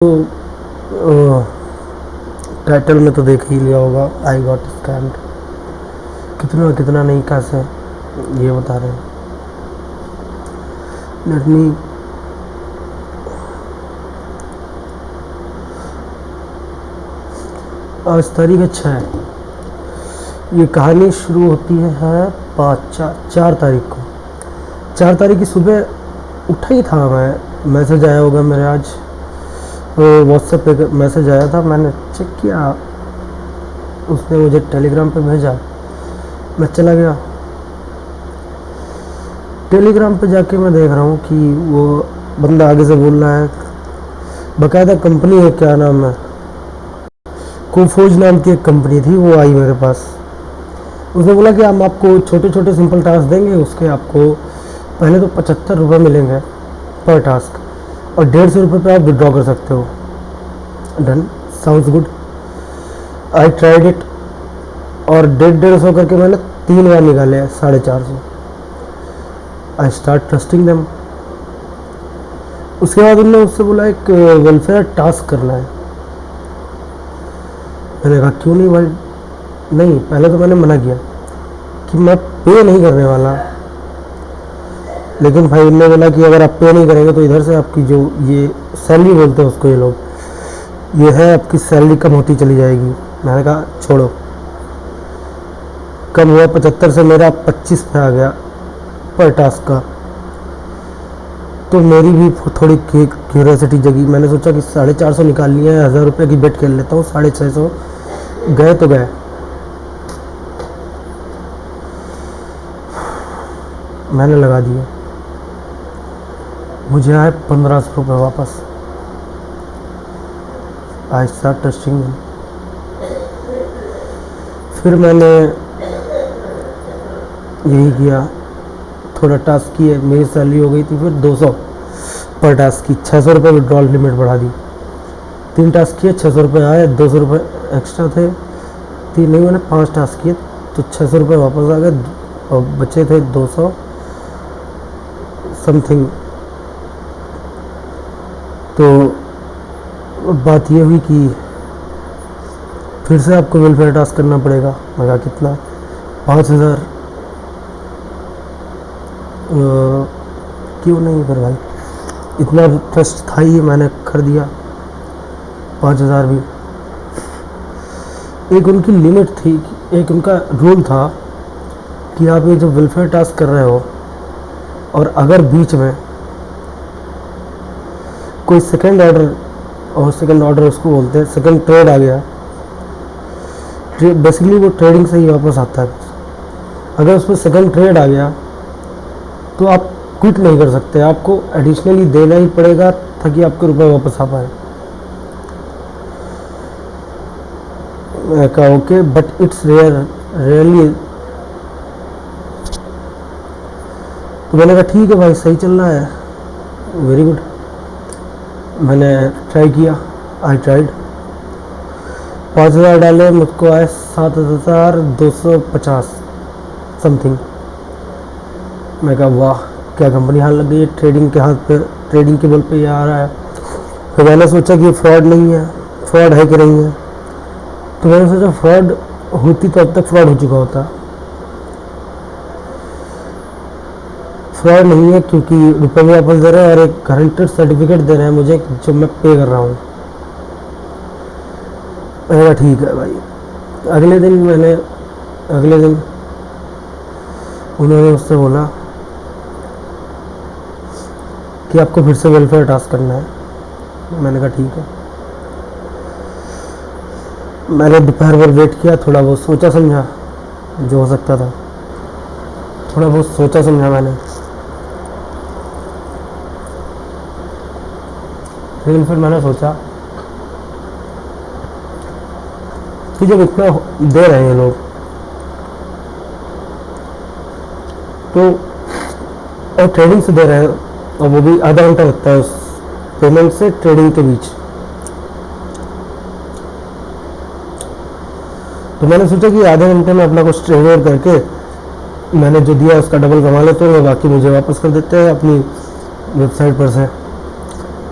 तो टाइटल में तो देख ही लिया होगा, आई गॉट स्कैम्ड। कितना कितना नहीं, कैसे ये बता रहे हैं। लेट मी आज तारीख 6 है। ये कहानी शुरू होती है 4 तारीख को। 4 तारीख की सुबह उठा ही था मैं, मैसेज आया होगा मेरे आज, तो व्हाट्सएप पे मैसेज आया था, मैंने चेक किया, उसने मुझे टेलीग्राम पे भेजा, मैं चला गया टेलीग्राम पे जाके मैं देख रहा हूँ कि वो बंदा आगे से बोल रहा है, बाकायदा कंपनी है, क्या नाम है, कोफोज नाम की एक कंपनी थी, वो आई मेरे पास। उसने बोला कि हम आपको छोटे छोटे सिंपल टास्क देंगे, उसके आपको पहले तो 75 रुपये मिलेंगे पर टास्क, और 150 रुपये पे आप विड्रॉ कर सकते हो। Done, sounds good. I tried it, और 150 करके मैंने 3 बार निकाले 450। I start trusting them. उसके बाद उन्होंने मुझसे बोला एक वेलफेयर टास्क करना है। मैंने कहा क्यों नहीं भाई, नहीं, पहले तो मैंने मना किया कि मैं पे नहीं करने वाला, लेकिन भाई उन्होंने बोला कि अगर आप पे नहीं करेंगे तो इधर से आपकी जो ये सैलरी बोलते हैं उसको ये लोग, ये है आपकी सैलरी कम होती चली जाएगी। मैंने कहा छोड़ो, कम हुआ 75 से मेरा 25 पे आ गया पर टास्क का। तो मेरी भी थोड़ी क्यूरियोसिटी जगी, मैंने सोचा कि 450 निकाल लिया है, 1000 रुपये की बेट खेल लेता हूँ, 650 गए तो गए। मैंने लगा दिया, मुझे आए 1500 रुपये वापस। I start testing. फिर मैंने यही किया, थोड़ा टास्क किए, मेरी सैलरी हो गई थी फिर 200 पर टास्क की, 600 रुपये विड्रॉल लिमिट बढ़ा दी। 3 टास्क किए, 600 रुपये आए, 200 रुपये एक्स्ट्रा थे, 3 नहीं, मैंने 5 टास्क किए तो 600 रुपये वापस आ गए, और बचे थे 200 समथिंग। तो बात ये हुई कि फिर से आपको वेलफेयर टास्क करना पड़ेगा। मैं कहा कितना, 5000। क्यों नहीं, फिर भाई इतना ट्रस्ट था ही, मैंने कर दिया 5000 भी। एक उनकी लिमिट थी, एक उनका रूल था कि आप ये जो वेलफेयर टास्क कर रहे हो, और अगर बीच में कोई सेकंड ऑर्डर, और सेकंड ऑर्डर उसको बोलते हैं, सेकंड ट्रेड आ गया, बेसिकली वो ट्रेडिंग से ही वापस आता है। अगर उसमें सेकंड ट्रेड आ गया तो आप क्विट नहीं कर सकते, आपको एडिशनली देना ही पड़ेगा ताकि आपके रुपए वापस आ पाए। मैं कहा ओके, बट इट्स रेयरली। तो मैंने कहा ठीक है भाई, सही चल रहा है, वेरी गुड। मैंने ट्राई किया, आई ट्राइड, 5000 डाले, मुझको आए 7250 समथिंग। मैं कहा वाह, क्या कंपनी हाल लग गई है, ट्रेडिंग के हाथ पे, ट्रेडिंग के बल पे ये आ रहा है। तो मैंने सोचा कि फ्रॉड नहीं है, फ्रॉड है कि नहीं है। तो मैंने सोचा फ्रॉड होती तो अब तक फ्रॉड हो चुका होता। फ्रॉड नहीं है क्योंकि रुपये भी वापस दे रहे हैं और एक गारंटेड सर्टिफिकेट दे रहे हैं मुझे जो मैं पे कर रहा हूँ। मैंने कहा ठीक है भाई। अगले दिन उन्होंने मुझसे बोला कि आपको फिर से वेलफेयर टास्क करना है। मैंने कहा ठीक है। मैंने दोपहर भर वेट किया, थोड़ा बहुत सोचा समझा जो हो सकता था, थोड़ा बहुत सोचा समझा मैंने, लेकिन फिर मैंने सोचा कि जब इतना दे रहे हैं लोग तो, और ट्रेडिंग से दे रहे हैं, और वो भी आधा घंटा लगता है उस पेमेंट से ट्रेडिंग के बीच, तो मैंने सोचा कि आधे घंटे में अपना कुछ ट्रेड करके मैंने जो दिया उसका डबल कमा लेते हैं, बाकी मुझे वापस कर देते हैं अपनी वेबसाइट पर से।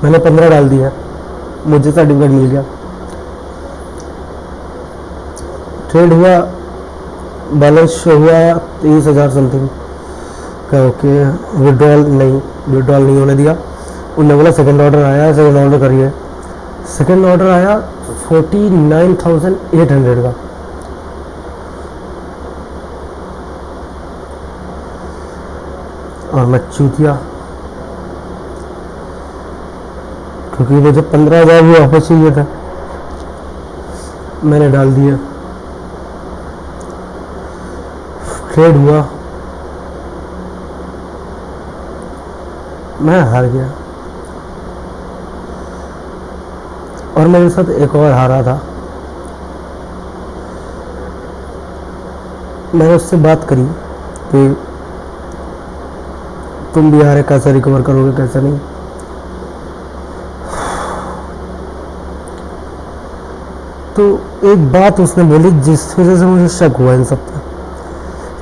मैंने 15 डाल दिया, मुझे सर्टिफिकेट मिल गया। ट्रेड हुआ, बैलेंस शो हुआ 30,000 समथिंग का। ओके, विड्रॉल नहीं होने दिया। उन्होंने बोला सेकंड ऑर्डर आया, सेकंड ऑर्डर करिए। सेकंड ऑर्डर आया 49,800 का। और मैं चूतिया, क्योंकि मुझे 15,000 भी वापस चाहिए था, मैंने डाल दिया। ट्रेड हुआ, मैं हार गया। और मेरे साथ एक और हारा था। मैंने उससे बात करी कि तुम भी हारे, कैसे रिकवर करोगे, कैसे नहीं। तो एक बात उसने बोली जिस वजह से मुझे शक हुआ इन सब पे,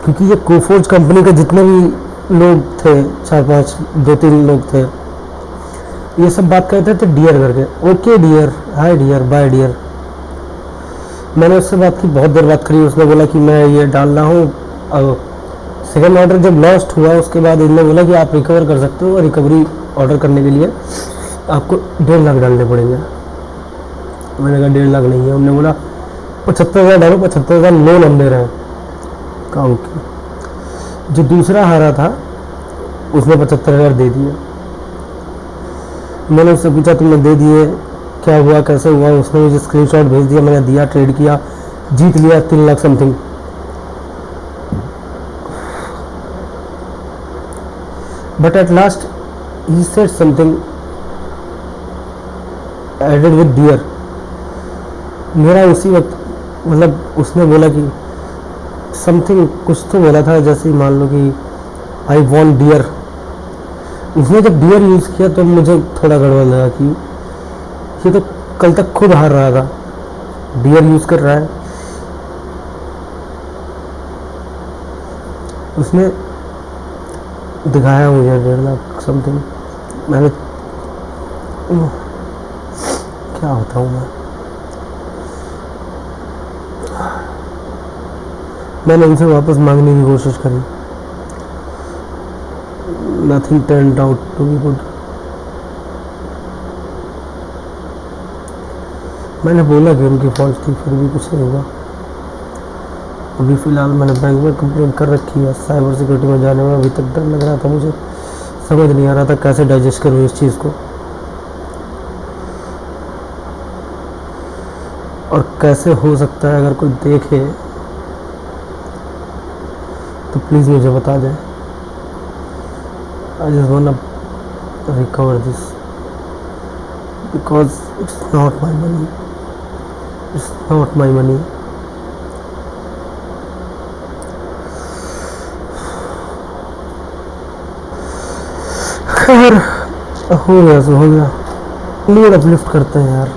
क्योंकि ये कोफोर्ज कंपनी के जितने भी लोग थे, 4-5 2-3 लोग थे, ये सब बात करते थे डियर करके। Okay dear, hi dear, bye dear. मैंने उससे बात की, बहुत देर बात करी। उसने बोला कि मैं ये डाल रहा हूँ। सेकेंड ऑर्डर जब लॉस्ट हुआ उसके बाद इन्होंने बोला कि आप रिकवर कर सकते हो, और रिकवरी ऑर्डर करने के लिए आपको 1.5 लाख डालने पड़ेंगे। मैंने कहा 1.5 लाख नहीं है। उन्होंने बोला 75,000 डालो, 75,000 लोन हम दे रहे हैं। कहा ओके। जो दूसरा हारा था उसने 75,000 दे दिए। मैंने उससे पूछा तुमने दे दिए, क्या हुआ, कैसे हुआ। उसने मुझे स्क्रीनशॉट भेज दिया, मैंने दिया, ट्रेड किया, जीत लिया 3 lakh something. But at last he said something added with dear. मेरा उसी वक्त, मतलब उसने बोला कि समथिंग कुछ तो बोला था, जैसे मान लो कि आई वॉन्ट डियर। उसने जब डियर यूज़ किया तो मुझे थोड़ा गड़बड़ लगा कि ये तो कल तक खुद हार रहा था, डियर यूज़ कर रहा है। उसने दिखाया मुझे 1.5 लाख समथिंग। मैंने क्या बताऊँ मैंने उनसे वापस मांगने की कोशिश करी। Nothing turned out to be good. मैंने बोला कि उनकी फॉल्ट थी, फिर भी कुछ नहीं हुआ। अभी फ़िलहाल मैंने बैंक में कंप्लेंट कर रखी है। साइबर सिक्योरिटी में जाने में अभी तक डर लग रहा था मुझे, समझ नहीं आ रहा था कैसे डाइजेस्ट करूँ इस चीज़ को, और कैसे हो सकता है। अगर कोई देखे तो प्लीज़ मुझे बता दें। I just wanna recover this because it's not my money. It's not my money. खैर, हो गया सो हो गया। मूड अपलिफ्ट करते हैं यार।